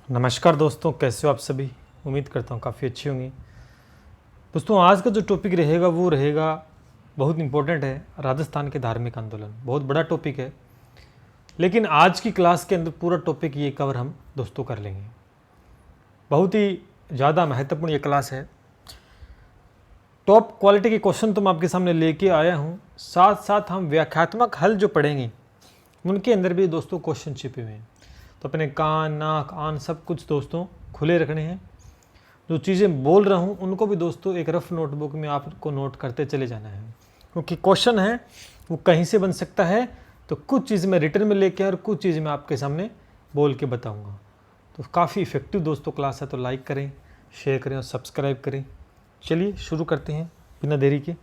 नमस्कार दोस्तों, कैसे हो आप सभी। उम्मीद करता हूँ काफ़ी अच्छी होंगी। दोस्तों, आज का जो टॉपिक रहेगा वो रहेगा बहुत इम्पोर्टेंट है, राजस्थान के धार्मिक आंदोलन। बहुत बड़ा टॉपिक है, लेकिन आज की क्लास के अंदर पूरा टॉपिक ये कवर हम दोस्तों कर लेंगे। बहुत ही ज़्यादा महत्वपूर्ण ये क्लास है। टॉप क्वालिटी के क्वेश्चन तो मैं आपके सामने लेके आया हूँ, साथ साथ हम व्याख्यात्मक हल जो पढ़ेंगे उनके अंदर भी दोस्तों क्वेश्चन छिपे हुए हैं। तो अपने कान, नाक, आन सब कुछ दोस्तों खुले रखने हैं। जो चीज़ें बोल रहा हूँ उनको भी दोस्तों एक रफ नोटबुक में आपको नोट करते चले जाना है, क्योंकि क्वेश्चन है वो कहीं से बन सकता है। तो कुछ चीज़ मैं रिटर्न में लेके और कुछ चीज़ मैं आपके सामने बोल के बताऊँगा। तो काफ़ी इफेक्टिव दोस्तों क्लास है, तो लाइक करें, शेयर करें और सब्सक्राइब करें। चलिए शुरू करते हैं बिना देरी के।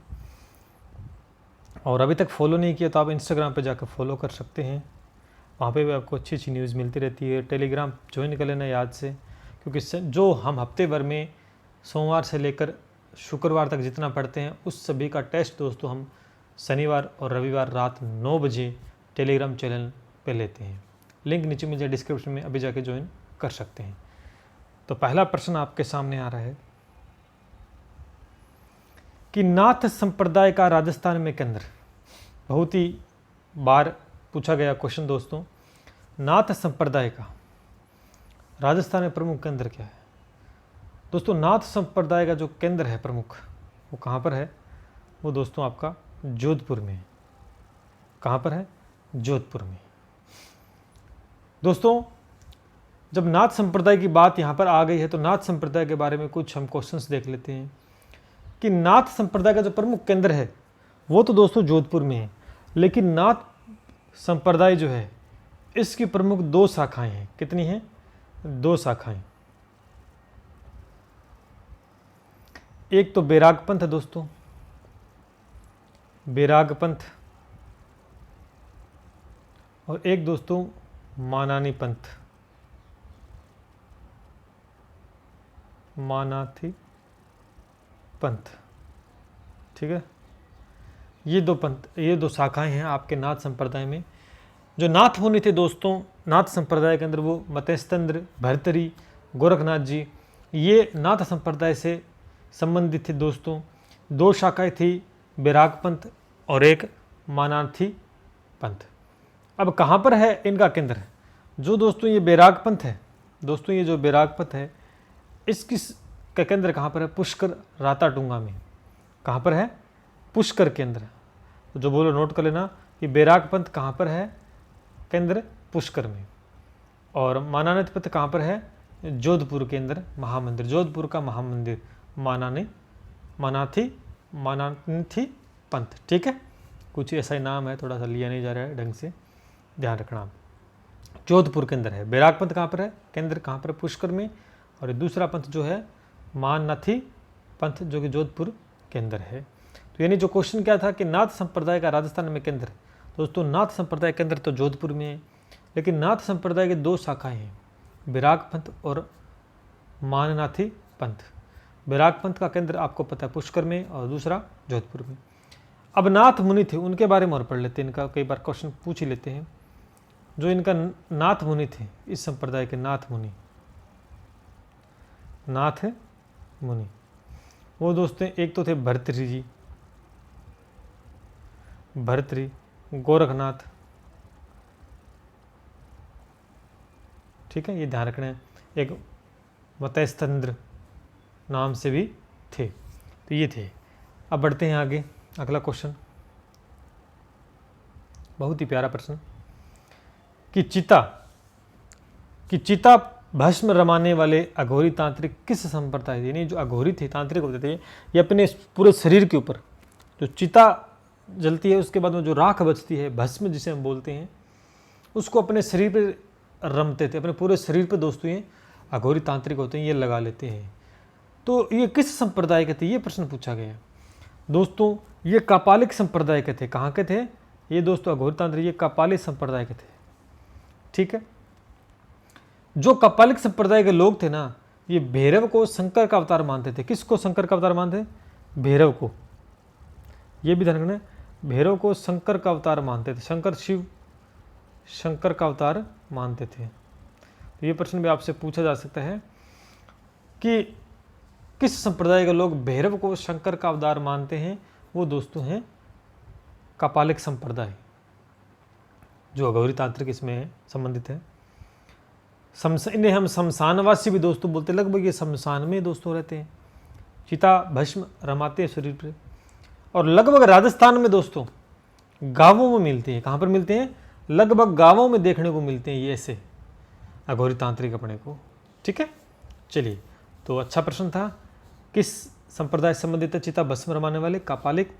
और अभी तक फॉलो नहीं किया तो आप इंस्टाग्राम पे जाकर फॉलो कर सकते हैं, वहाँ पे भी आपको अच्छी अच्छी न्यूज़ मिलती रहती है। टेलीग्राम ज्वाइन कर लेना याद से, क्योंकि जो हम हफ्ते भर में सोमवार से लेकर शुक्रवार तक जितना पढ़ते हैं उस सभी का टेस्ट दोस्तों हम शनिवार और रविवार रात 9 बजे टेलीग्राम चैनल पे लेते हैं। लिंक नीचे मुझे डिस्क्रिप्शन में अभी जाके ज्वाइन कर सकते हैं। तो पहला प्रश्न आपके सामने आ रहा है कि नाथ संप्रदाय का राजस्थान में केंद्र। बहुत ही बार पूछा गया क्वेश्चन दोस्तों। नाथ संप्रदाय का राजस्थान में प्रमुख केंद्र क्या है? दोस्तों, नाथ संप्रदाय का जो केंद्र है प्रमुख, वो कहाँ पर है? वो दोस्तों आपका जोधपुर में है। कहाँ पर है? जोधपुर में। दोस्तों, जब नाथ संप्रदाय की बात यहाँ पर आ गई है तो नाथ संप्रदाय के बारे में कुछ हम क्वेश्चंस देख लेते हैं कि नाथ संप्रदाय का जो प्रमुख केंद्र है वो तो दोस्तों जोधपुर में है, लेकिन नाथ संप्रदाय जो है इसकी प्रमुख 2 शाखाएं हैं। कितनी हैं? 2 शाखाएं। एक तो बैराग पंथ है दोस्तों, बैराग पंथ, और एक दोस्तों मानानी पंथ, मानाथी पंथ। ठीक है, ये 2 पंथ, ये 2 शाखाएं हैं आपके नाथ संप्रदाय में। जो नाथ मुनि थे दोस्तों नाथ संप्रदाय के अंदर, वो मतेस्तंद्र, भर्तरी, गोरखनाथ जी, ये नाथ संप्रदाय से संबंधित थे दोस्तों। 2 शाखाएं थी, बैराग पंथ और एक मानार्थी पंथ। अब कहाँ पर है इनका केंद्र? जो दोस्तों ये बैराग पंथ है, दोस्तों ये जो बैराग पंथ है इसकी का केंद्र कहाँ पर है? पुष्कर राताटूंगा में। कहाँ पर है? पुष्कर केंद्र। तो जो बोलो नोट कर लेना कि बैराग पंथ कहाँ पर है? केंद्र पुष्कर में। और मानानथ पंथ कहाँ पर है? जोधपुर के अंदर महामंदिर, जोधपुर का महामंदिर मानाथी पंथ। ठीक है, कुछ ऐसा ही नाम है, थोड़ा सा लिया नहीं जा रहा है ढंग से, ध्यान रखना। जोधपुर के अंदर है। बैराग पंथ कहाँ पर है? केंद्र कहाँ पर है? पुष्कर में। और दूसरा पंथ जो है मानाथी पंथ, जो कि जोधपुर के अंदर है। तो यानी जो क्वेश्चन क्या था कि नाथ संप्रदाय का राजस्थान में केंद्र। दोस्तों, नाथ संप्रदाय केंद्र तो जोधपुर में है, लेकिन नाथ संप्रदाय के 2 शाखाएं हैं, बैराग पंथ और माननाथी पंथ। बैराग पंथ का केंद्र आपको पता है पुष्कर में और दूसरा जोधपुर में। अब नाथ मुनि थे, उनके बारे में और पढ़ लेते हैं, इनका कई बार क्वेश्चन पूछ ही लेते हैं। जो इनका नाथ मुनि थे, इस संप्रदाय के नाथ मुनि, नाथ मुनि, वो दोस्तों एक तो थे भर्तृहरि जी, भर्तृहरि, गोरखनाथ। ठीक है, ये ध्यान रखना है। एक मतेस्तंद्र नाम से भी थे। तो ये थे। अब बढ़ते हैं आगे, अगला क्वेश्चन, बहुत ही प्यारा प्रश्न कि चिता भस्म रमाने वाले अघोरी तांत्रिक किस संप्रदाय थे? यानी जो अघोरी थे, तांत्रिक होते थे, ये अपने पूरे शरीर के ऊपर जो चिता जलती है उसके बाद में जो राख बचती है, भस्म जिसे हम बोलते हैं, उसको अपने शरीर पे रमते थे, अपने पूरे शरीर पे दोस्तों ये अघोरी तांत्रिक होते हैं, ये लगा लेते हैं। तो ये किस संप्रदाय के थे? ये प्रश्न पूछा गया दोस्तों। ये कापालिक संप्रदाय के थे। कहाँ के थे ये दोस्तों? अघोरी तांत्रिक ये कापालिक संप्रदाय के थे। ठीक है, जो कापालिक संप्रदाय के लोग थे ना, ये भैरव को शंकर का अवतार मानते थे। किसको शंकर का अवतार मानते? भैरव को। ये भी ध्यान रखना, भैरव को शंकर का अवतार मानते थे। शंकर शिव शंकर का अवतार मानते थे। तो ये प्रश्न भी आपसे पूछा जा सकता है कि किस संप्रदाय के लोग भैरव को शंकर का अवतार मानते हैं। वो दोस्तों हैं कापालिक संप्रदाय, जो अघोरी तांत्रिक इसमें संबंधित है। इन्हें हम शमशानवासी भी दोस्तों बोलते हैं। लगभग ये शमशान में दोस्तों रहते हैं, चिता भस्म रमाते हैं शरीर पर। और लगभग राजस्थान में दोस्तों गांवों में मिलते हैं। कहाँ पर मिलते हैं? लगभग गांवों में देखने को मिलते हैं ये ऐसे अघोरी तांत्रिक अपने को। ठीक है, चलिए, तो अच्छा प्रश्न था। किस संप्रदाय से संबंधित है? चिता भस्म रमाने वाले कापालिक।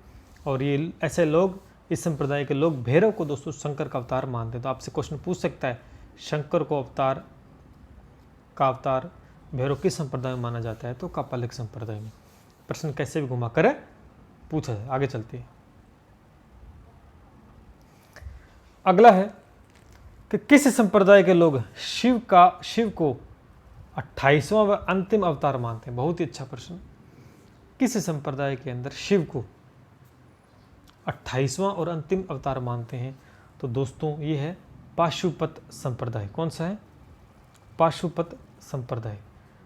और ये ऐसे लोग, इस संप्रदाय के लोग भैरव को दोस्तों शंकर का अवतार मानते हैं। तो आपसे क्वेश्चन पूछ सकता है, शंकर को अवतार भैरव किस संप्रदाय में माना जाता है? तो कापालिक संप्रदाय में। प्रश्न कैसे भी घुमा कर पूछा है। आगे चलते हैं। अगला है कि किस संप्रदाय के लोग शिव को 28वां व अंतिम अवतार मानते हैं? बहुत ही अच्छा प्रश्न। किस संप्रदाय के अंदर शिव को 28वां और अंतिम अवतार मानते हैं? तो दोस्तों ये है पाशुपत संप्रदाय। कौन सा है? पाशुपत संप्रदाय।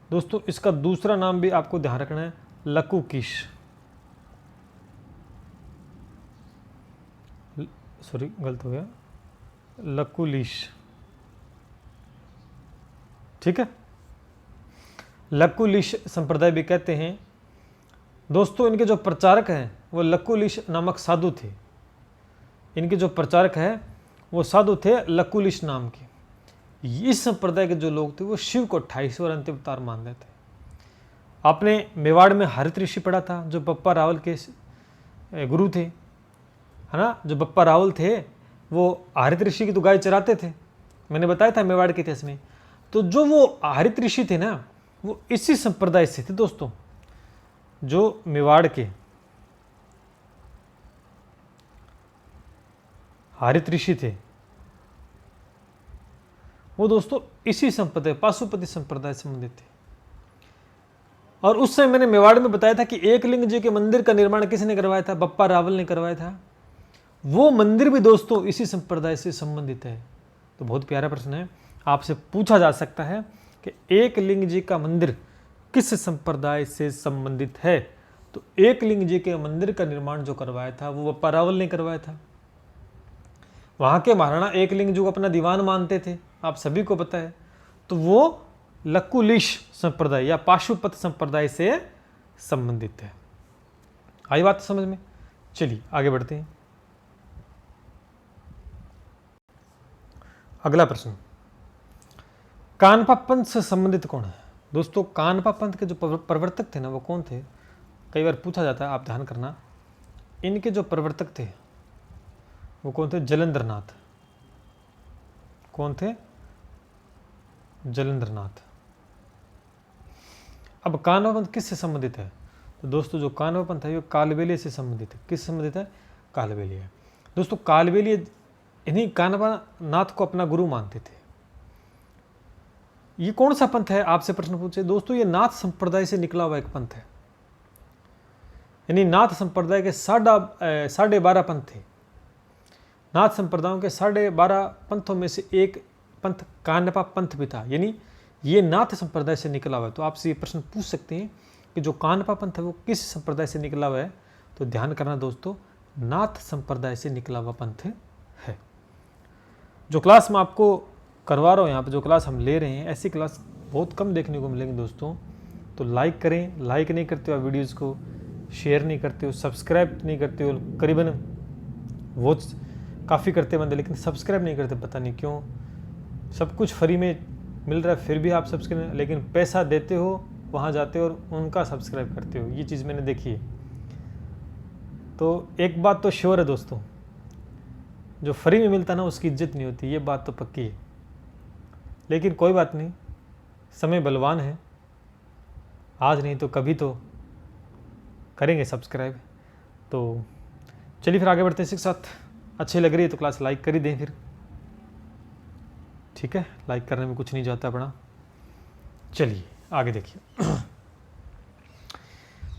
दोस्तों इसका दूसरा नाम भी आपको ध्यान रखना है, लकुकीश। सॉरी, गलत हो गया, लकुलीश। ठीक है, लकुलीश संप्रदाय भी कहते हैं। दोस्तों इनके जो प्रचारक हैं वो लकुलीश नामक साधु थे। इनके जो प्रचारक हैं वो साधु थे लकुलीश नाम के। इस संप्रदाय के जो लोग थे वो शिव को 28वां और अंतिम अवतार मानते थे। आपने मेवाड़ में हरित ऋषि पढ़ा था, जो बप्पा रावल के गुरु थे, है ना। जो बप्पा रावल थे वो हरित ऋषि की तो गाय चराते थे, मैंने बताया था मेवाड़ के इतिहास में। तो जो वो हरित ऋषि थे ना, वो इसी संप्रदाय से थे दोस्तों। जो मेवाड़ के हरित ऋषि थे वो दोस्तों इसी संप्रदाय, पाशुपति संप्रदाय से संबंधित थे। और उस समय मैंने मेवाड़ में बताया था कि एकलिंग जी के मंदिर का निर्माण किसने करवाया था? बप्पा रावल ने करवाया था। वो मंदिर भी दोस्तों इसी संप्रदाय से संबंधित है। तो बहुत प्यारा प्रश्न है, आपसे पूछा जा सकता है कि एकलिंग जी का मंदिर किस संप्रदाय से संबंधित है? तो एकलिंग जी के मंदिर का निर्माण जो करवाया था वो बप्पा रावल ने करवाया था। वहां के महाराणा एकलिंग जी को अपना दीवान मानते थे, आप सभी को पता है। तो वो लकुलीश संप्रदाय या पाशुपत संप्रदाय से संबंधित है। आई बात समझ में? चलिए आगे बढ़ते हैं। अगला प्रश्न, कानपा पंथ से संबंधित कौन है? दोस्तों कानपा पंथ के जो प्रवर्तक थे ना, वो कौन थे? कई बार पूछा जाता है, आप ध्यान करना। इनके जो प्रवर्तक थे वो कौन थे? जलेंद्रनाथ। कौन थे? जलेंद्रनाथ। अब कानपा पंथ किससे संबंधित है? तो दोस्तों जो कानपा पंथ है वो कालबेलिया से संबंधित है। किस संबंधित है? कालबेलिया। दोस्तों कालबेलिया इन्हीं कानपा नाथ को अपना गुरु मानते थे। ये कौन सा पंथ है? आपसे प्रश्न पूछे दोस्तों, ये नाथ संप्रदाय से निकला हुआ एक पंथ है। यानी नाथ संप्रदाय के 12.5 पंथ थे। नाथ संप्रदायों के 12.5 पंथों में से एक पंथ कानपा पंथ भी था, यानी ये नाथ संप्रदाय से निकला हुआ है। तो आपसे ये प्रश्न पूछ सकते हैं कि जो कानपा पंथ है वो किस संप्रदाय से निकला हुआ है? तो ध्यान करना दोस्तों, नाथ संप्रदाय से निकला हुआ पंथ है। जो क्लास मैं आपको करवा रहा हूँ, यहाँ पर जो क्लास हम ले रहे हैं, ऐसी क्लास बहुत कम देखने को मिलेंगी दोस्तों। तो लाइक करें, लाइक नहीं करते हो आप वीडियोज़ को, शेयर नहीं करते हो, सब्सक्राइब नहीं करते हो। करीबन वॉच काफ़ी करते बंदे, लेकिन सब्सक्राइब नहीं करते, पता नहीं क्यों। सब कुछ फ्री में मिल रहा है फिर भी आप सब्सक्राइब, लेकिन पैसा देते हो, वहाँ जाते हो और उनका सब्सक्राइब करते हो। ये चीज़ मैंने देखी है। तो एक बात तो श्योर है दोस्तों, जो फ्री में मिलता ना उसकी इज्जत नहीं होती, ये बात तो पक्की है। लेकिन कोई बात नहीं, समय बलवान है, आज नहीं तो कभी तो करेंगे सब्सक्राइब। तो चलिए फिर आगे बढ़ते हैं इसी के साथ। अच्छी लग रही है तो क्लास लाइक कर ही दें फिर, ठीक है। लाइक करने में कुछ नहीं जाता अपना। चलिए आगे देखिए।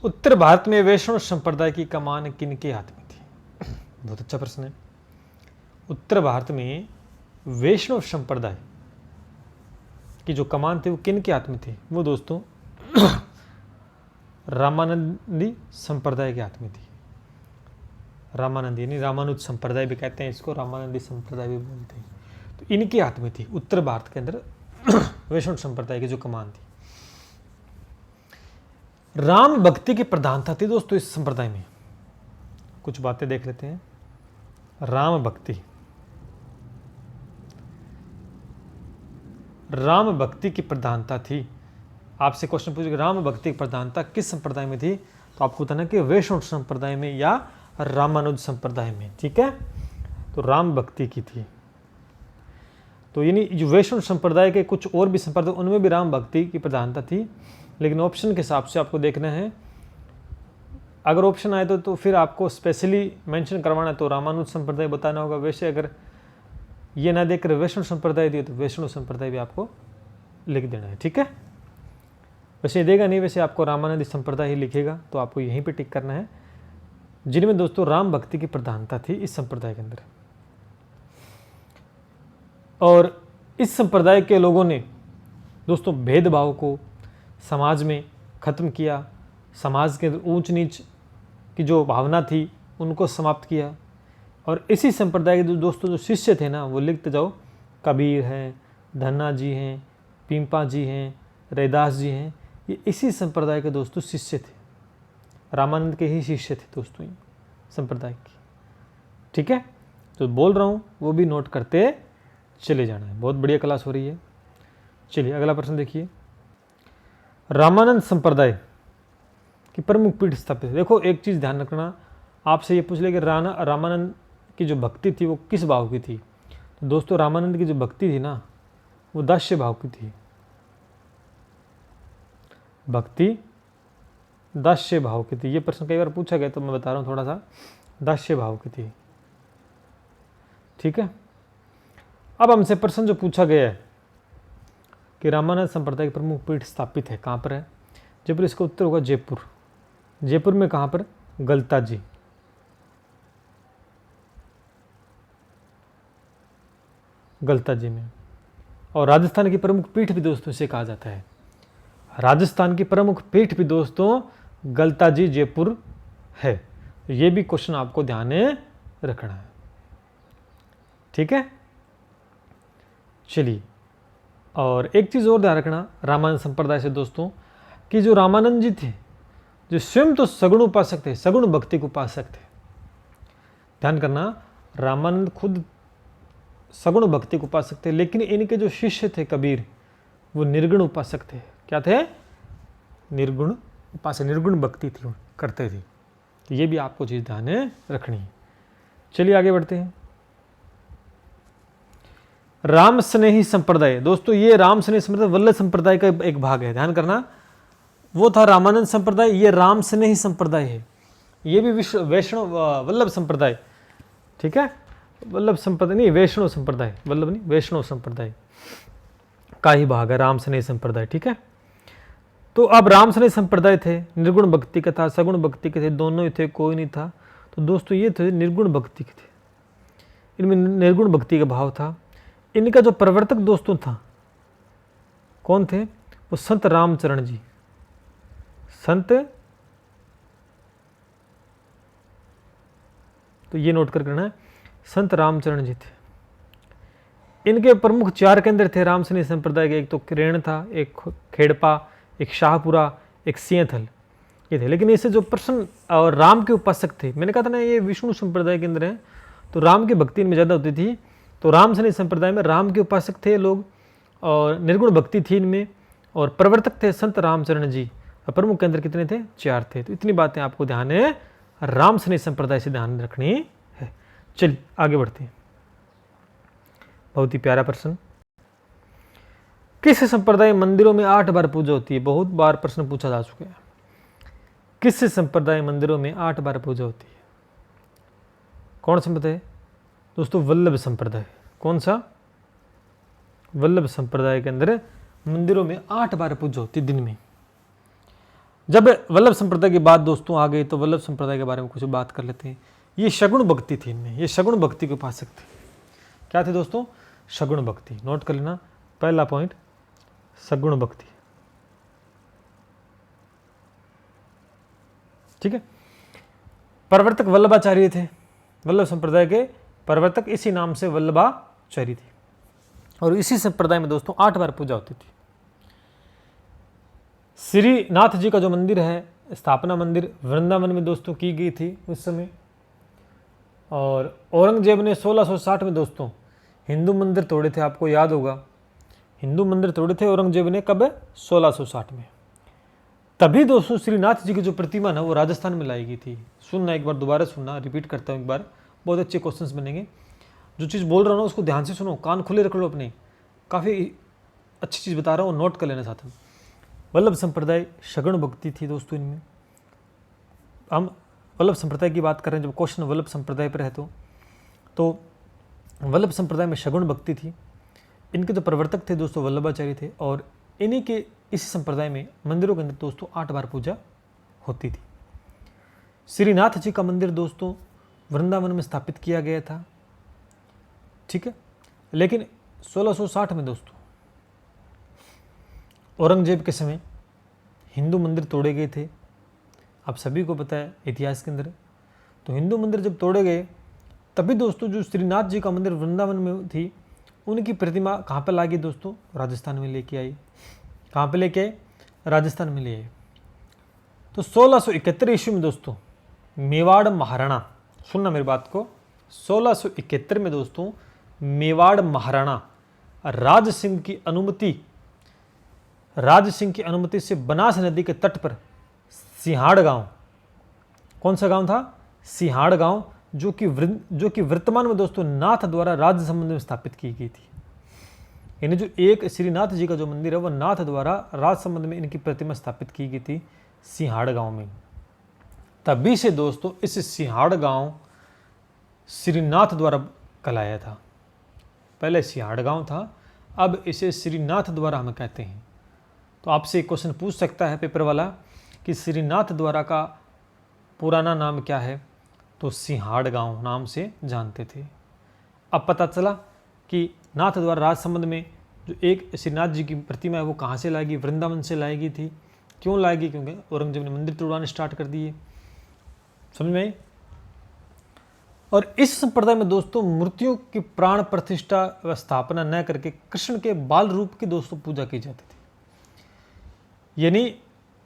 उत्तर भारत में वैष्णव संप्रदाय की कमान किनके हाथ में थी? बहुत अच्छा प्रश्न है। उत्तर भारत में वैष्णव संप्रदाय की जो कमान थी वो किन के हाथ में थी? वो दोस्तों रामानंदी संप्रदाय के हाथ में थी। रामानंदी यानी रामानुज संप्रदाय भी कहते हैं इसको, रामानंदी संप्रदाय भी बोलते हैं। तो इनके हाथ में थी उत्तर भारत के अंदर वैष्णव संप्रदाय की जो कमान थी। राम भक्ति की प्रधानता थी दोस्तों इस संप्रदाय में। कुछ बातें देख लेते हैं। राम भक्ति, राम भक्ति की प्रधानता थी। आपसे क्वेश्चन पूछेगा राम भक्ति की प्रधानता किस संप्रदाय में थी, तो आपको बताना कि वैष्णव संप्रदाय में या रामानुज संप्रदाय में। ठीक है, तो राम भक्ति की थी। तो यानी जो वैष्णव संप्रदाय के कुछ और भी संप्रदाय उनमें भी राम भक्ति की प्रधानता थी, लेकिन ऑप्शन के हिसाब से आपको देखना है। अगर ऑप्शन आए तो फिर आपको स्पेशली मेंशन करवाना है तो रामानुज संप्रदाय बताना होगा। वैसे अगर ये ना देखकर वैष्णव संप्रदाय दिए तो वैष्णव संप्रदाय भी आपको लिख देना है। ठीक है, वैसे देगा नहीं, वैसे आपको रामानंदी संप्रदाय ही लिखेगा, तो आपको यहीं पे टिक करना है, जिनमें दोस्तों राम भक्ति की प्रधानता थी इस संप्रदाय के अंदर। और इस संप्रदाय के लोगों ने दोस्तों भेदभाव को समाज में खत्म किया, समाज के ऊंच नीच की जो भावना थी उनको समाप्त किया। और इसी संप्रदाय के दोस्तों जो शिष्य थे ना, वो लिखते जाओ, कबीर हैं, धन्ना जी हैं, पीपा जी हैं, रैदास जी हैं, ये इसी संप्रदाय के दोस्तों शिष्य थे, रामानंद के ही शिष्य थे दोस्तों ये संप्रदाय की। ठीक है, तो बोल रहा हूँ वो भी नोट करते चले जाना है। बहुत बढ़िया क्लास हो रही है। चलिए अगला प्रश्न देखिए। रामानंद संप्रदाय की प्रमुख पीठ स्थापित। देखो एक चीज़ ध्यान रखना, आपसे ये पूछ ले कि रामानंद की जो भक्ति थी वो किस भाव की थी। तो दोस्तों रामानंद की जो भक्ति थी ना, वो दास्य भाव की थी। भक्ति दास्य भाव की थी। ये प्रश्न कई बार पूछा गया तो मैं बता रहा हूँ थोड़ा सा, दास्य भाव की थी। ठीक है, अब हमसे प्रश्न जो पूछा गया है कि रामानंद संप्रदाय की प्रमुख पीठ स्थापित है कहाँ पर है, जयपुर। इसका उत्तर होगा जयपुर। जयपुर में कहाँ पर? गलता जी। गलता जी में। और राजस्थान की प्रमुख पीठ भी दोस्तों इसे कहा जाता है। राजस्थान की प्रमुख पीठ भी दोस्तों गलता जी जयपुर है। ये भी क्वेश्चन आपको ध्यान में रखना है। ठीक है, चलिए। और एक चीज़ और ध्यान रखना रामानंद संप्रदाय से दोस्तों, कि जो रामानंद जी थे, जो स्वयं तो सगुण उपासक थे, सगुण भक्ति को उपासक थे। ध्यान करना, रामानंद खुद सगुण भक्ति को उपासक थे, लेकिन इनके जो शिष्य थे कबीर, वो निर्गुण उपासक थे। क्या थे? निर्गुण उपासक, निर्गुण भक्ति थी, करते थे। तो ये भी आपको चीज़ ध्यान में रखनी है। चलिए आगे बढ़ते हैं। राम स्नेही संप्रदाय। दोस्तों ये राम स्नेही संप्रदाय वल्लभ संप्रदाय का एक भाग है। ध्यान करना, वो था रामानंद संप्रदाय, ये राम स्नेही संप्रदाय है। ये भी विश्व वैष्णव वल्लभ संप्रदाय। ठीक है, वल्लभ संप्रदाय नहीं, वैष्णव संप्रदाय, वल्लभ नहीं, वैष्णव संप्रदाय का ही भाग है राम स्नेही संप्रदाय। ठीक है, तो अब राम स्नेही संप्रदाय थे, निर्गुण भक्ति का था, सगुण भक्ति के थे, दोनों ही थे, कोई नहीं था। तो दोस्तों ये थे निर्गुण भक्ति के थे, इनमें निर्गुण भक्ति का भाव था। इनका जो प्रवर्तक दोस्तों था, कौन थे? वो संत रामचरण जी। संत, तो ये नोट कर करना है, संत रामचरण जी थे। इनके प्रमुख 4 केंद्र थे राम स्नेही संप्रदाय के। एक तो किरण था, एक खेड़पा, एक शाहपुरा, एक सिंहथल, ये थे। लेकिन इससे जो प्रश्न और राम के उपासक थे, मैंने कहा था ना ये विष्णु संप्रदाय के अंदर है, तो राम की भक्ति इनमें ज़्यादा होती थी। तो राम स्नेही संप्रदाय में राम के उपासक थे लोग, और निर्गुण भक्ति थी इनमें, और प्रवर्तक थे संत रामचरण जी। प्रमुख केंद्र कितने थे? 4 थे। तो इतनी बातें आपको ध्यान है राम स्नेही संप्रदाय से ध्यान रखनी है। चलिए आगे बढ़ते हैं। बहुत ही प्यारा प्रश्न, किस संप्रदाय मंदिरों में 8 बार पूजा होती है? बहुत बार प्रश्न पूछा जा चुका है। किस संप्रदाय मंदिरों में 8 बार पूजा होती है? कौन संप्रदाय दोस्तों? वल्लभ संप्रदाय। कौन सा? वल्लभ संप्रदाय के अंदर मंदिरों में 8 बार पूजा होती है दिन में। जब वल्लभ संप्रदाय की बात दोस्तों आ गई तो वल्लभ संप्रदाय के बारे में कुछ बात कर लेते हैं। ये सगुण भक्ति थी इनमें, ये सगुण भक्ति के उपासक थे। क्या थे दोस्तों? सगुण भक्ति। नोट कर लेना पहला पॉइंट, सगुण भक्ति। ठीक है। प्रवर्तक वल्लभाचार्य थे, वल्लभ संप्रदाय के प्रवर्तक इसी नाम से वल्लभाचार्य थे। और इसी संप्रदाय में दोस्तों 8 बार पूजा होती थी। श्रीनाथ जी का जो मंदिर है, स्थापना मंदिर वृंदावन में दोस्तों की गई थी उस समय। और औरंगजेब ने 1660 में दोस्तों हिंदू मंदिर तोड़े थे, आपको याद होगा। हिंदू मंदिर तोड़े थे औरंगजेब ने, कब? 1660 में। तभी दोस्तों श्रीनाथ जी की जो प्रतिमा ना वो राजस्थान में लाई गई थी। सुनना, एक बार दोबारा सुनना, रिपीट करता हूँ एक बार, बहुत अच्छे क्वेश्चंस बनेंगे। जो चीज़ बोल रहा हूँ ना उसको ध्यान से सुनो, कान खुले रख लो अपने, काफ़ी अच्छी चीज़ बता रहा हूँ, नोट कर लेना साथ में। वल्लभ संप्रदाय सगुण भक्ति थी दोस्तों इनमें। हम वल्लभ संप्रदाय की बात कर रहे हैं, जब क्वेश्चन वल्लभ संप्रदाय पर है तो वल्लभ संप्रदाय में सगुण भक्ति थी। इनके जो प्रवर्तक थे दोस्तों वल्लभाचार्य थे। और इन्हीं के इस संप्रदाय में मंदिरों के अंदर दोस्तों 8 बार पूजा होती थी। श्रीनाथ जी का मंदिर दोस्तों वृंदावन में स्थापित किया गया था। ठीक है। लेकिन 1660 में दोस्तों औरंगजेब के समय हिंदू मंदिर तोड़े गए थे। आप सभी को पता है इतिहास के अंदर। तो हिंदू मंदिर जब तोड़े गए तभी दोस्तों जो श्रीनाथ जी का मंदिर वृंदावन में थी, उनकी प्रतिमा कहाँ पर ला गई दोस्तों? राजस्थान में लेके आई। कहाँ पे लेके आए? राजस्थान में ले आए। तो 1671 ईस्वी में दोस्तों मेवाड़ महाराणा, सुनना मेरी बात को, 1671 में दोस्तों मेवाड़ महाराणा राज सिंह की अनुमति से बनास नदी के तट पर सिंहाड़ गांव, कौन सा गांव था? सिंहाड़ गांव, जो कि वर्तमान में दोस्तों नाथ द्वारा राज्य संबंध में स्थापित की गई थी। यानी जो एक श्रीनाथ जी का जो मंदिर है वो नाथ द्वारा राज संबंध में इनकी प्रतिमा स्थापित की गई थी सिंहाड़ गांव में। तभी से दोस्तों इस सिंहाड़ गांव श्रीनाथ द्वारा कहलाया था। पहले सिंहाड़ गांव था, अब इसे श्रीनाथ द्वारा हम कहते हैं। तो आपसे एक क्वेश्चन पूछ सकता है पेपर वाला कि श्रीनाथ द्वारा का पुराना नाम क्या है? तो सिंहाड़ गांव नाम से जानते थे। अब पता चला कि नाथ द्वारा राज संबंध में जो एक श्रीनाथ जी की प्रतिमा है वो कहाँ से लाएगी? वृंदावन से लाएगी थी। क्यों लाएगी? क्योंकि औरंगजेब ने मंदिर तोड़वाने स्टार्ट कर दिए। समझ में आई? और इस संप्रदाय में दोस्तों मूर्तियों की प्राण प्रतिष्ठा व स्थापना न करके कृष्ण के बाल रूप की दोस्तों पूजा की जाती थी। यानी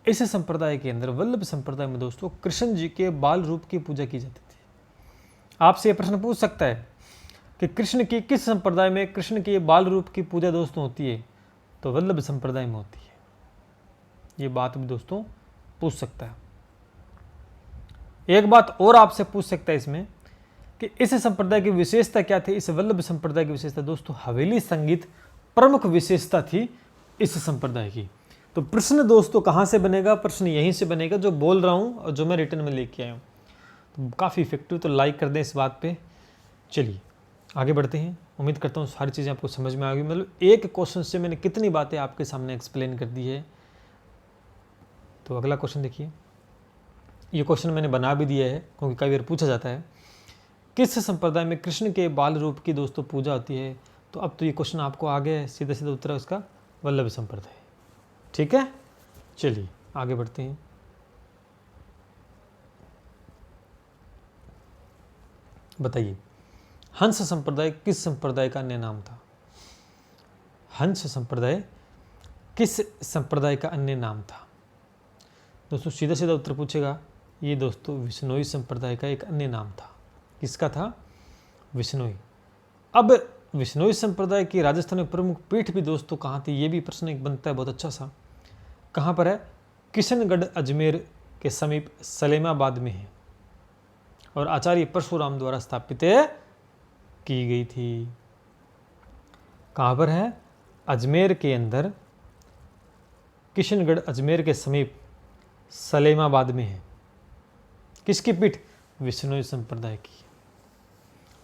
इस संप्रदाय के अंदर, वल्लभ संप्रदाय में दोस्तों कृष्ण जी के बाल रूप की पूजा की जाती थी। आपसे यह प्रश्न पूछ सकता है कि कृष्ण की किस संप्रदाय में कृष्ण के बाल रूप की पूजा दोस्तों होती है? तो वल्लभ संप्रदाय में होती है। ये बात भी दोस्तों पूछ सकता है। एक बात और आपसे पूछ सकता है इसमें कि इस संप्रदाय की विशेषता क्या थी? इस वल्लभ संप्रदाय की विशेषता दोस्तों हवेली संगीत प्रमुख विशेषता थी इस संप्रदाय की। तो प्रश्न दोस्तों कहाँ से बनेगा? प्रश्न यहीं से बनेगा जो बोल रहा हूँ और जो मैं रिटर्न में लेके आया हूँ। तो काफ़ी इफेक्टिव, तो लाइक कर दें इस बात पे। चलिए आगे बढ़ते हैं। उम्मीद करता हूँ सारी चीज़ें आपको समझ में आ गई। मतलब एक क्वेश्चन से मैंने कितनी बातें आपके सामने एक्सप्लेन कर दी है। तो अगला क्वेश्चन देखिए। ये क्वेश्चन मैंने बना भी दिया है क्योंकि कई बार पूछा जाता है किस संप्रदाय में कृष्ण के बाल रूप की दोस्तों पूजा होती है। तो अब तो ये क्वेश्चन आपको आ गया है, सीधा सीधा उत्तर है उसका वल्लभ संप्रदाय। ठीक है, चलिए आगे बढ़ते हैं। बताइए हंस संप्रदाय किस संप्रदाय का अन्य नाम था? हंस संप्रदाय किस संप्रदाय का अन्य नाम था? दोस्तों सीधा सीधा उत्तर पूछेगा, ये दोस्तों विश्नोई संप्रदाय का एक अन्य नाम था। किसका था? विश्नोई। अब विश्नोई संप्रदाय की राजस्थान में प्रमुख पीठ भी दोस्तों कहाँ थी? ये भी प्रश्न एक बनता है बहुत अच्छा सा। कहाँ पर है? किशनगढ़ अजमेर के समीप सलेमाबाद में है और आचार्य परशुराम द्वारा स्थापित की गई थी। कहाँ पर है? अजमेर के अंदर, किशनगढ़ अजमेर के समीप सलेमाबाद में है। किसकी पीठ? विश्नोई संप्रदाय की।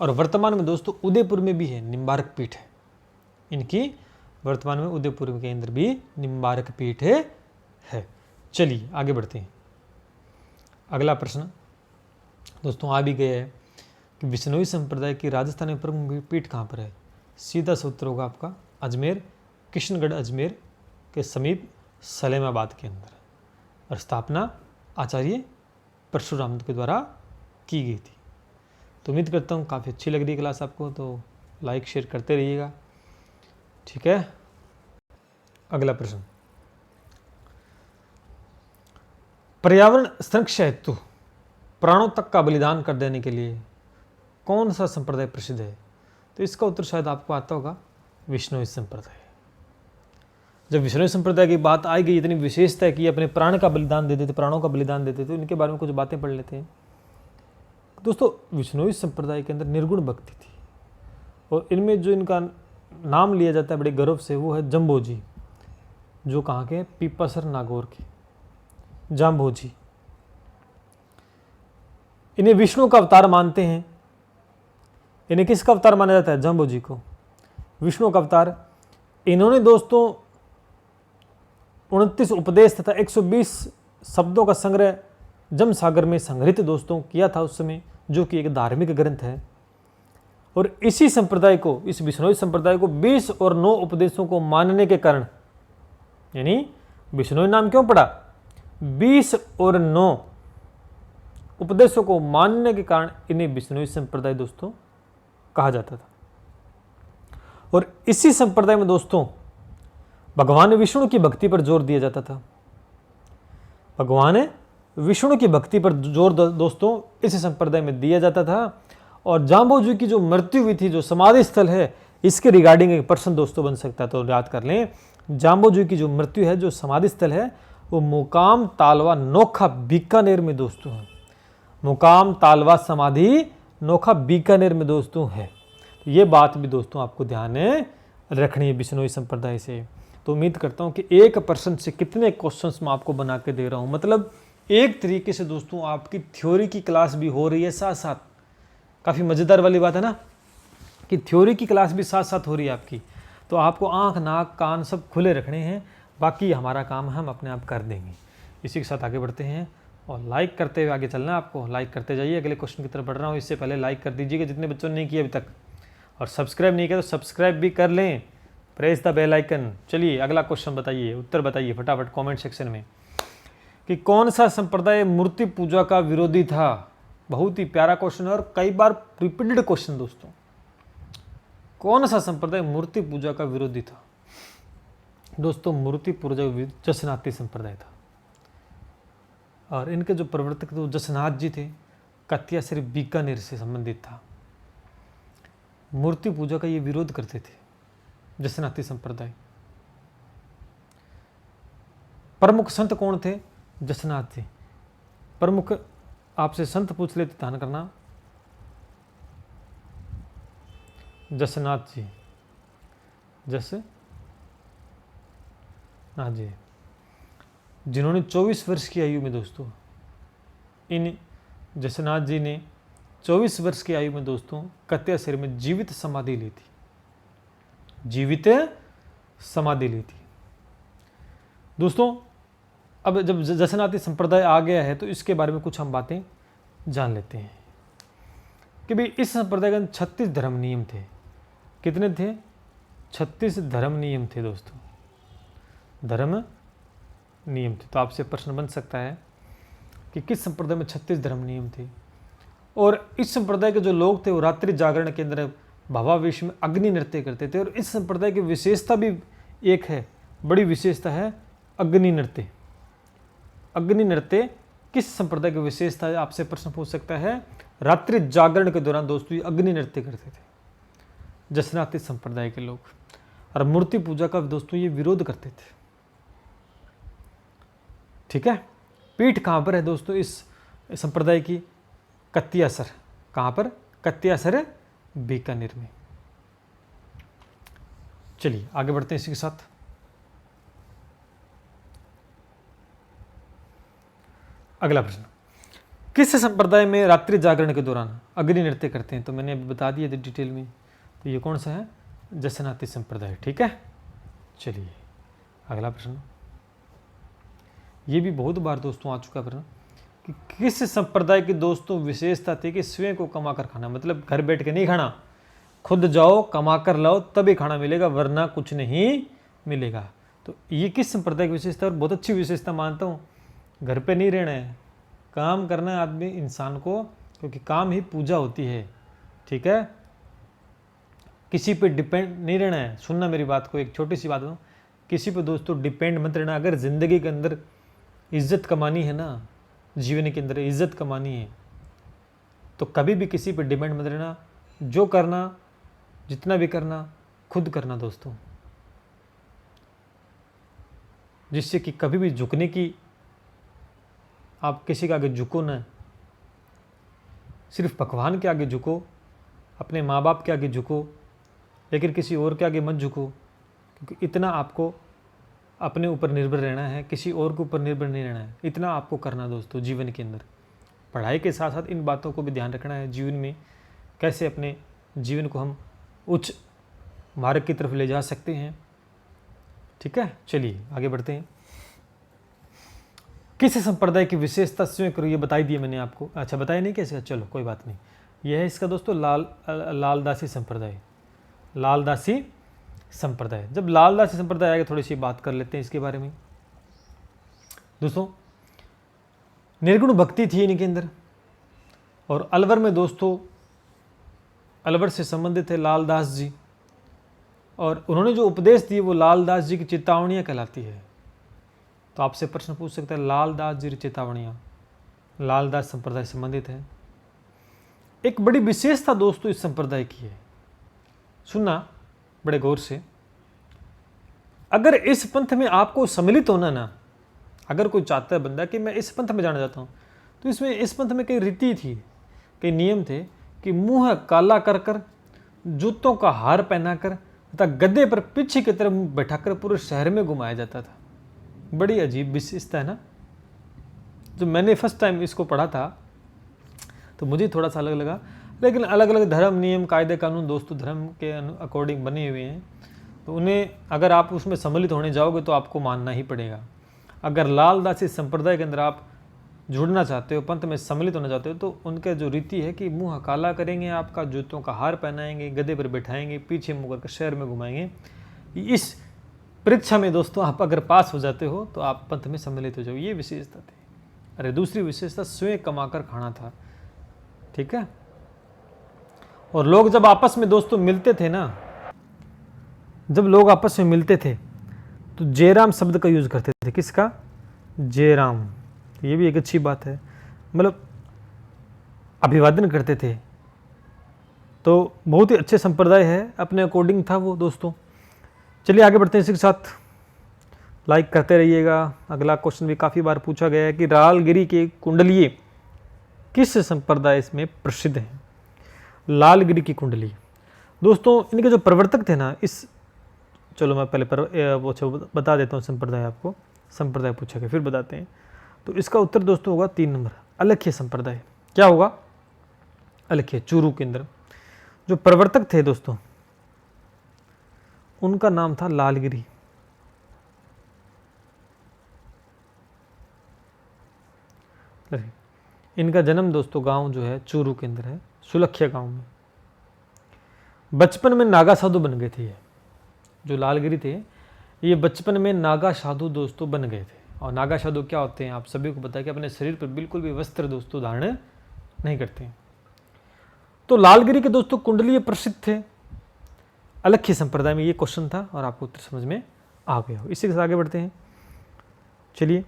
और वर्तमान में दोस्तों उदयपुर में भी है, निम्बारक पीठ है इनकी। वर्तमान में उदयपुर के अंदर भी निम्बारक पीठ है। चलिए आगे बढ़ते हैं। अगला प्रश्न दोस्तों आ भी गया है कि विश्नोई संप्रदाय की राजस्थान में प्रमुख पीठ कहाँ पर है? सीधा सा उत्तर होगा आपका अजमेर, किशनगढ़ अजमेर के समीप सलेमाबाद के अंदर, और स्थापना आचार्य परशुराम के द्वारा की गई थी। तो उम्मीद करता हूँ काफ़ी अच्छी लग रही है क्लास आपको, तो लाइक शेयर करते रहिएगा। ठीक है, अगला प्रश्न, पर्यावरण संरक्षण हेतु प्राणों तक का बलिदान कर देने के लिए कौन सा संप्रदाय प्रसिद्ध है? तो इसका उत्तर शायद आपको आता होगा, विष्णोई संप्रदाय। जब विष्णोई संप्रदाय की बात आई गई, इतनी विशेषता है कि अपने प्राण का बलिदान देते थे, प्राणों का बलिदान देते थे, इनके बारे में कुछ बातें पढ़ लेते हैं। दोस्तों, विष्णोई संप्रदाय के अंदर निर्गुण भक्ति थी, और इनमें जो इनका नाम लिया जाता है बड़े गर्व से, वो है जम्बोजी, जो कहाँ के? पीपासर नागौर के जाम्बोजी। इन्हें विष्णु का अवतार मानते हैं। इन्हें किसका अवतार माना जाता है? जाम्बोजी को विष्णु का अवतार। इन्होंने दोस्तों 29 उपदेश तथा 120 शब्दों का संग्रह जम सागर में संग्रहित दोस्तों किया था उस समय, जो कि एक धार्मिक ग्रंथ है। और इसी संप्रदाय को, इस विष्णोई संप्रदाय को 20 और 9 उपदेशों को मानने के कारण, यानी विष्णोई नाम क्यों पड़ा? 20 और 9 उपदेशों को मानने के कारण इन्हें विष्णोई संप्रदाय दोस्तों कहा जाता था। और इसी संप्रदाय में दोस्तों भगवान विष्णु की भक्ति पर जोर दिया जाता था। भगवान विष्णु की भक्ति पर जोर दोस्तों इस संप्रदाय में दिया जाता था। और जाम्बोजी की जो मृत्यु हुई थी, जो समाधि स्थल है, इसके रिगार्डिंग एक प्रश्न दोस्तों बन सकता है, तो याद कर लें। जाम्बोजी की जो मृत्यु है, जो समाधि स्थल है, वो मुकाम तालवा नोखा बीकानेर में दोस्तों है। मुकाम तालवा समाधि नोखा बीकानेर में दोस्तों है। तो ये बात भी दोस्तों आपको ध्यान रखनी है विष्णोई संप्रदाय से। तो उम्मीद करता हूँ कि एक प्रश्न से कितने क्वेश्चंस मैं आपको बना के दे रहा हूँ। मतलब एक तरीके से दोस्तों आपकी थ्योरी की क्लास भी हो रही है साथ साथ। काफ़ी मज़ेदार वाली बात है ना, कि थ्योरी की क्लास भी साथ साथ हो रही है आपकी। तो आपको आँख नाक कान सब खुले रखने हैं, बाकी हमारा काम हम अपने आप कर देंगे। इसी के साथ आगे बढ़ते हैं, और लाइक करते हुए आगे चलना है आपको। लाइक करते जाइए, अगले क्वेश्चन की तरफ बढ़ रहा हूँ। इससे पहले लाइक कर दीजिएगा जितने बच्चों ने नहीं किया अभी तक, और सब्सक्राइब नहीं किया तो सब्सक्राइब भी कर लें, प्रेस द बेल आइकन। चलिए अगला क्वेश्चन बताइए, उत्तर बताइए फटाफट कमेंट सेक्शन में, कि कौन सा संप्रदाय मूर्ति पूजा का विरोधी था? बहुत ही प्यारा क्वेश्चन है और कई बार रिपीटेड क्वेश्चन दोस्तों। कौन सा संप्रदाय मूर्ति पूजा का विरोधी था? दोस्तों मूर्ति पूजा जसनाती संप्रदाय था, और इनके जो प्रवर्तक थे वो जसनाथ जी थे, कतिया सिर्फ बीकानेर से संबंधित था। मूर्ति पूजा का ये विरोध करते थे जसनाती संप्रदाय। प्रमुख संत कौन थे? जसनाथ जी। प्रमुख आपसे संत पूछ लेते, ध्यान करना। जसनाथ जी, जसनाथ जी, जिन्होंने 24 वर्ष की आयु में दोस्तों, इन जसनाथ जी ने 24 वर्ष की आयु में दोस्तों कत्या सिर में जीवित समाधि ली थी। जीवित समाधि ली थी दोस्तों। अब जब जसनाती संप्रदाय आ गया है तो इसके बारे में कुछ हम बातें जान लेते हैं कि भाई इस संप्रदाय के अंदर 36 धर्म नियम थे। कितने थे? 36 धर्म नियम थे दोस्तों, धर्म नियम थे। तो आपसे प्रश्न बन सकता है कि किस संप्रदाय में 36 धर्म नियम थे? और इस संप्रदाय के जो लोग थे वो रात्रि जागरण के अंदर भावावेश में अग्नि नृत्य करते थे। और इस संप्रदाय की विशेषता भी एक है, बड़ी विशेषता है अग्नि नृत्य। अग्नि नृत्य किस संप्रदाय की विशेषता है? आपसे प्रश्न पूछ सकता है। रात्रि जागरण के दौरान दोस्तों ये अग्नि नृत्य करते थे जसनाती संप्रदाय के लोग, और मूर्ति पूजा का दोस्तों ये विरोध करते थे। ठीक है, पीठ कहाँ पर है दोस्तों इस संप्रदाय की? कत्यासर। कहाँ पर? कत्यासर बीकानेर में। चलिए आगे बढ़ते हैं इसी के साथ। अगला प्रश्न, किस संप्रदाय में रात्रि जागरण के दौरान अग्नि नृत्य करते हैं? तो मैंने अभी बता दिया डिटेल में। तो ये कौन सा है? जसनाती संप्रदाय। ठीक है, चलिए अगला प्रश्न, ये भी बहुत बार दोस्तों आ चुका प्रश्न, कि किस संप्रदाय की दोस्तों विशेषता थी कि स्वयं को कमा कर खाना, मतलब घर बैठ के नहीं खाना, खुद जाओ कमा कर लाओ तभी खाना मिलेगा, वरना कुछ नहीं मिलेगा। तो ये किस संप्रदाय की विशेषता और बहुत अच्छी विशेषता मानता हूँ। घर पे नहीं रहना है, काम करना है आदमी इंसान को, क्योंकि काम ही पूजा होती है। ठीक है, किसी पे डिपेंड नहीं रहना है। सुनना मेरी बात को, एक छोटी सी बात बताऊँ, किसी पे दोस्तों डिपेंड मत रहना। अगर ज़िंदगी के अंदर इज्जत कमानी है ना, जीवन के अंदर इज्जत कमानी है, तो कभी भी किसी पे डिपेंड मत रहना। जो करना, जितना भी करना, खुद करना दोस्तों, जिससे कि कभी भी झुकने की, आप किसी के आगे झुको ना, सिर्फ भगवान के आगे झुको, अपने माँ बाप के आगे झुको, लेकिन किसी और के आगे मत झुको, क्योंकि इतना आपको अपने ऊपर निर्भर रहना है, किसी और के ऊपर निर्भर नहीं रहना है। इतना आपको करना दोस्तों जीवन के अंदर। पढ़ाई के साथ साथ इन बातों को भी ध्यान रखना है जीवन में, कैसे अपने जीवन को हम उच्च मार्ग की तरफ ले जा सकते हैं। ठीक है, चलिए आगे बढ़ते हैं। किस संप्रदाय की विशेषता स्वयं करो, ये बताई दी मैंने आपको। अच्छा, बताया नहीं कैसे, चलो कोई बात नहीं। यह है इसका दोस्तों लालदासी संप्रदाय। लालदासी संप्रदाय, जब लालदासी संप्रदाय आएगा थोड़ी सी बात कर लेते हैं इसके बारे में। दोस्तों निर्गुण भक्ति थी इनके अंदर, और अलवर में दोस्तों, अलवर से संबंधित है लालदास जी, और उन्होंने जो उपदेश दिए वो लालदास जी की चेतावनियाँ कहलाती है। तो आपसे प्रश्न पूछ सकते हैं, लालदास जी की चेतावनियाँ, लालदास संप्रदाय संबंधित है। एक बड़ी विशेषता दोस्तों इस संप्रदाय की है, सुनना बड़े गौर से। अगर इस पंथ में आपको सम्मिलित होना ना, अगर कोई चाहता है बंदा कि मैं इस पंथ में जाना चाहता हूँ, तो इसमें इस पंथ में कई रीति थी, कई नियम थे कि मुंह काला कर कर, जूतों का हार पहनाकर तथा गद्दे पर पीछे की तरफ बैठाकर पूरे शहर में घुमाया जाता था। बड़ी अजीब विशेषता है ना। जब मैंने फर्स्ट टाइम इसको पढ़ा था तो मुझे थोड़ा सा अलग लगा, लेकिन अलग अलग धर्म, नियम, कायदे, कानून दोस्तों धर्म के अकॉर्डिंग बने हुए हैं, तो उन्हें अगर आप उसमें सम्मिलित होने जाओगे तो आपको मानना ही पड़ेगा। अगर लालदासी संप्रदाय के अंदर आप जुड़ना चाहते हो, पंथ में सम्मिलित होना चाहते हो, तो उनका जो रीति है कि मुंह काला करेंगे आपका, जूतों का हार पहनाएंगे, गधे पर बैठाएंगे, पीछे मुँह करके शहर में घुमाएंगे। इस परीक्षा में दोस्तों आप अगर पास हो जाते हो तो आप पंथ में सम्मिलित हो जाओ, ये विशेषता थी। अरे दूसरी विशेषता स्वयं कमाकर खाना था। ठीक है, और लोग जब आपस में दोस्तों मिलते थे ना, जब लोग आपस में मिलते थे तो जयराम शब्द का यूज करते थे। किसका? जयराम। ये भी एक अच्छी बात है, मतलब अभिवादन करते थे। तो बहुत ही अच्छे संप्रदाय है, अपने अकॉर्डिंग था वो दोस्तों। चलिए आगे बढ़ते हैं, इसी के साथ लाइक करते रहिएगा। अगला क्वेश्चन भी काफ़ी बार पूछा गया है कि लालगिरी के कुंडलीय किस संप्रदाय इसमें प्रसिद्ध है? लालगिरी की कुंडली दोस्तों, इनके जो प्रवर्तक थे ना, इस चलो मैं पहले वो बता देता हूँ संप्रदाय आपको। संप्रदाय पूछा गया, फिर बताते हैं। तो इसका उत्तर दोस्तों होगा 3 नंबर, अलख्य संप्रदाय। क्या होगा? अलख्य, चूरू के अंदर जो प्रवर्तक थे दोस्तों, उनका नाम था लालगिरी। इनका जन्म दोस्तों गांव जो है चूरू के अंदर है, सुलख्या गांव में। बचपन में नागा साधु बन गए थे ये जो लालगिरी थे, ये बचपन में नागा साधु दोस्तों बन गए थे। और नागा साधु क्या होते हैं आप सभी को पता है कि अपने शरीर पर बिल्कुल भी वस्त्र दोस्तों धारण नहीं करते हैं। तो लालगिरी के दोस्तों कुंडलीय प्रसिद्ध थे। अलख्य संप्रदाय में ये क्वेश्चन था और आपको उत्तर समझ में आ गया हो। इसी के साथ आगे बढ़ते हैं। चलिए,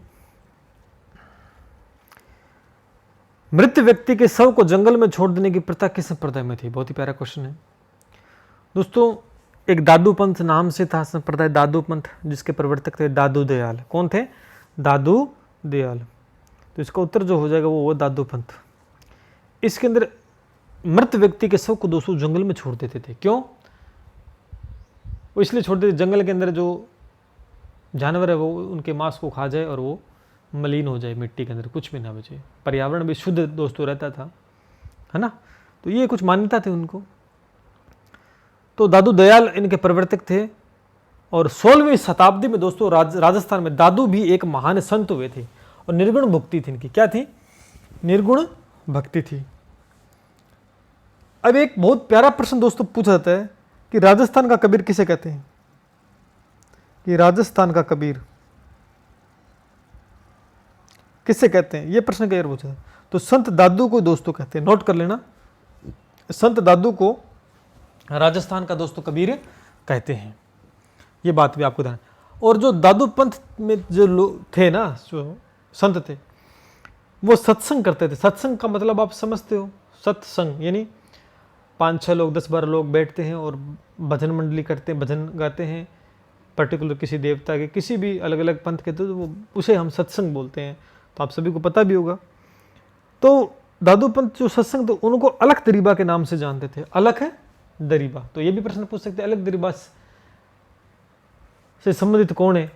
मृत व्यक्ति के शव को जंगल में छोड़ देने की प्रथा किस संप्रदाय में थी? बहुत ही प्यारा क्वेश्चन है दोस्तों। एक दादू पंथ नाम से था संप्रदाय, दादू पंथ, जिसके प्रवर्तक थे दादू दयाल। कौन थे? दादू दयाल। तो इसका उत्तर जो हो जाएगा वो दादू पंथ। इसके अंदर मृत व्यक्ति के शव को दोस्तों जंगल में छोड़ देते थे। क्यों? वो इसलिए छोड़ देते, जंगल के अंदर जो जानवर है वो उनके मांस को खा जाए और वो मलिन हो जाए, मिट्टी के अंदर कुछ भी ना बचे, पर्यावरण भी शुद्ध दोस्तों रहता था, है ना। तो ये कुछ मान्यता थी उनको। तो दादू दयाल इनके प्रवर्तक थे। और 16वीं शताब्दी में दोस्तों राजस्थान में दादू भी एक महान संत हुए थे और निर्गुण भक्ति थी इनकी। क्या थी? निर्गुण भक्ति थी। अब एक बहुत प्यारा प्रश्न दोस्तों पूछा जाता है कि राजस्थान का कबीर किसे कहते हैं? कि राजस्थान का कबीर किससे कहते हैं, ये प्रश्न कई बार पूछा था। तो संत दादू को दोस्तों कहते हैं, नोट कर लेना, संत दादू को राजस्थान का दोस्तों कबीर कहते हैं, ये बात भी आपको ध्यान। और जो दादू पंथ में जो लोग थे ना, जो संत थे, वो सत्संग करते थे। सत्संग का मतलब आप समझते हो, सत्संग यानी 5-6 लोग 10-12 लोग बैठते हैं और भजन मंडली करते हैं, भजन गाते हैं पर्टिकुलर किसी देवता के, किसी भी अलग अलग पंथ के, तो वो उसे हम सत्संग बोलते हैं। तो आप सभी को पता भी होगा। तो दादू पंथ जो सत्संग, तो उनको अलख दरीबा के नाम से जानते थे। अलख है दरीबा, तो ये भी प्रश्न पूछ सकते हैं अलख दरीबा से संबंधित कौन है,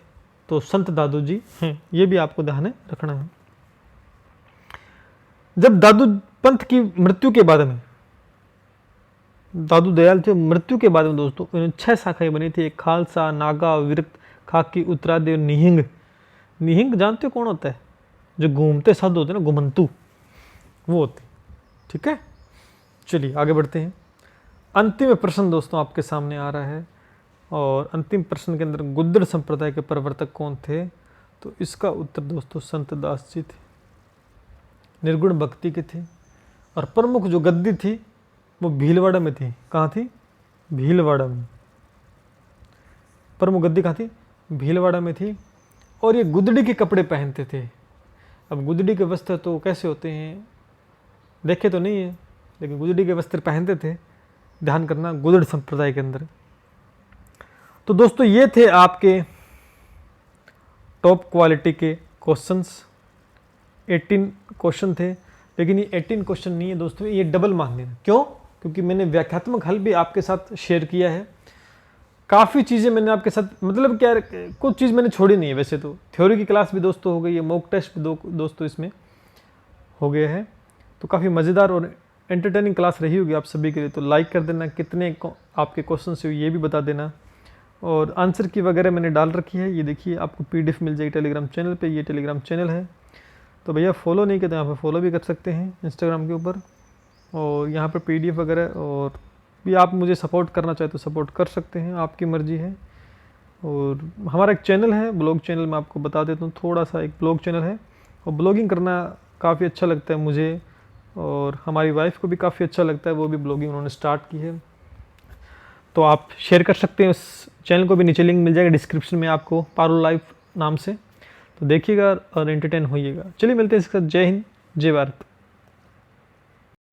तो संत दादू जी हैं। ये भी आपको ध्यान रखना है। जब दादू पंथ की मृत्यु के बाद में, दादू दयाल थे, मृत्यु के बाद में दोस्तों इन्हें 6 शाखाएं बनी थी। एक खालसा, नागा, विरक्त, खाकी, उत्तरादि और निहिंग। निहिंग जानते हो कौन होता है, जो घूमते शब्द होते हैं ना, घुमंतु, वो होते। ठीक है, चलिए आगे बढ़ते हैं। अंतिम प्रश्न दोस्तों आपके सामने आ रहा है, और अंतिम प्रश्न के अंदर गुद्दड़ संप्रदाय के प्रवर्तक कौन थे, तो इसका उत्तर दोस्तों संत दास जी थे, निर्गुण भक्ति के थे। और प्रमुख जो गद्दी थी वो भीलवाड़ा में थी। कहाँ थी, भीलवाड़ा में। प्रमुख गद्दी कहाँ थी, भीलवाड़ा में थी। और ये गुदड़ी के कपड़े पहनते थे। अब गुदड़ी के वस्त्र तो कैसे होते हैं, देखे तो नहीं है, लेकिन गुदड़ी के वस्त्र पहनते थे, ध्यान करना, गुदड़ संप्रदाय के अंदर। तो दोस्तों ये थे आपके टॉप क्वालिटी के क्वेश्चंस। 18 क्वेश्चन थे, लेकिन ये 18 क्वेश्चन नहीं है दोस्तों, ये डबल मान लेना। क्यों, क्योंकि मैंने व्याख्यात्मक हल भी आपके साथ शेयर किया है। काफ़ी चीज़ें मैंने आपके साथ, मतलब क्या, कुछ चीज़ मैंने छोड़ी नहीं है। वैसे तो थ्योरी की क्लास भी दोस्तों हो गई है, मॉक टेस्ट भी दोस्तों इसमें हो गए हैं। तो काफ़ी मज़ेदार और एंटरटेनिंग क्लास रही होगी आप सभी के लिए। तो लाइक कर देना, कितने आपके क्वेश्चन से ये भी बता देना। और आंसर की वगैरह मैंने डाल रखी है, ये देखिए आपको PDF मिल जाएगी टेलीग्राम चैनल पे। ये टेलीग्राम चैनल है, तो भैया फॉलो नहीं करते, यहाँ पे फॉलो भी कर सकते हैं इंस्टाग्राम के ऊपर। और यहाँ पर PDF वगैरह, और भी आप मुझे सपोर्ट करना चाहे तो सपोर्ट कर सकते हैं, आपकी मर्जी है। और हमारा एक चैनल है, ब्लॉग चैनल, मैं आपको बता देता हूँ थोड़ा सा। एक ब्लॉग चैनल है, और ब्लॉगिंग करना काफ़ी अच्छा लगता है मुझे, और हमारी वाइफ को भी काफ़ी अच्छा लगता है, वो भी ब्लॉगिंग उन्होंने स्टार्ट की है। तो आप शेयर कर सकते हैं उस चैनल को भी, नीचे लिंक मिल जाएगा डिस्क्रिप्शन में आपको, पारुल लाइफ नाम से। तो देखिएगा और एंटरटेन होइएगा। चलिए मिलते हैं इसके साथ। जय हिंद, जय भारत।